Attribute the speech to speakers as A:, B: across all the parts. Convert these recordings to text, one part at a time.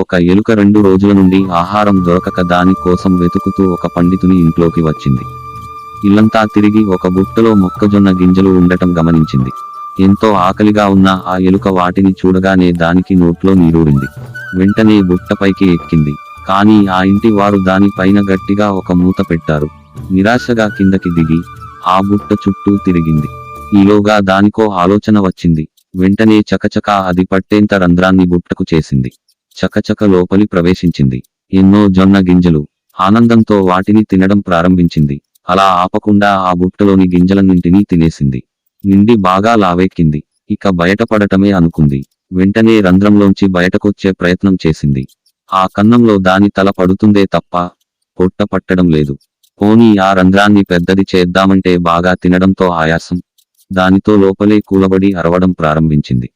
A: ఒక ఎలుక 2 రోజుల నుండి ఆహారం దొరకక దాని కోసం వెతుకుతూ ఒక పండితుని ఇంట్లోకి వచ్చింది. ఇల్లంతా తిరిగి ఒక బుట్టలో మొక్కజొన్న గింజలు ఉండటం గమనించింది. ఎంతో ఆకలిగా ఉన్న ఆ ఎలుక వాటిని చూడగానే దానికి నోట్లో నీరూరింది. వెంటనే బుట్టపైకి ఎక్కింది. కానీ ఆ ఇంటి వారు దాని పైన గట్టిగా ఒక మూత పెట్టారు. నిరాశగా కిందకి దిగి ఆ బుట్ట చుట్టూ తిరిగింది. ఈలోగా దానికో ఆలోచన వచ్చింది. వెంటనే చకచకా అది పట్టేంత రంధ్రాన్ని బుట్టకు చేసింది. చకచక లోపలి ప్రవేశించింది. ఎన్నో జొన్న గింజలు. ఆనందంతో వాటిని తినడం ప్రారంభించింది. అలా ఆపకుండా ఆ బుట్టలోని గింజలన్నింటినీ తినేసింది. నిండి బాగా లావెక్కింది. ఇక బయటపడటమే అనుకుంది. వెంటనే రంధ్రంలోంచి బయటకొచ్చే ప్రయత్నం చేసింది. ఆ కన్నంలో దాని తల పడుతుందే తప్ప పొట్ట పట్టడం లేదు. పోనీ ఆ రంధ్రాన్ని పెద్దది చేద్దామంటే బాగా తినడంతో ఆయాసం. దానితో లోపలే కూలబడి అరవడం ప్రారంభించింది.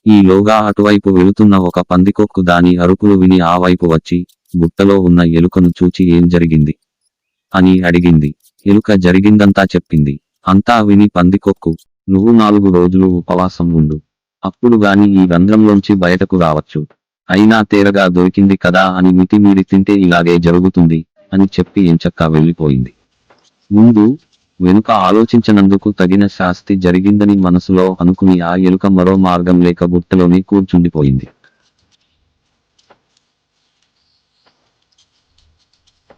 A: ఈలోగా అటువైపు వెళుతున్న ఒక పందికొక్కు దాని అరుపులు విని ఆ వైపు వచ్చి బుట్టలో ఉన్న ఎలుకను చూచి ఏం జరిగింది అని అడిగింది. ఎలుక జరిగిందంతా చెప్పింది. అంతా విని పందికొక్కు, నువ్వు 4 రోజులు ఉపవాసం ఉండు. అప్పుడు గాని ఈ రంధ్రంలోంచి బయటకు రావచ్చు. అయినా తేరగా దొరికింది కదా అని మితిమీరి తింటే ఇలాగే జరుగుతుంది అని చెప్పి ఎంచక్కా వెళ్ళిపోయింది. ముందు వెనుక ఆలోచించనందుకు తగిన శాస్తి జరిగిందని మనసులో అనుకుని ఆ ఎలుక మరో మార్గం లేక బుట్టలోనే కూర్చుండిపోయింది.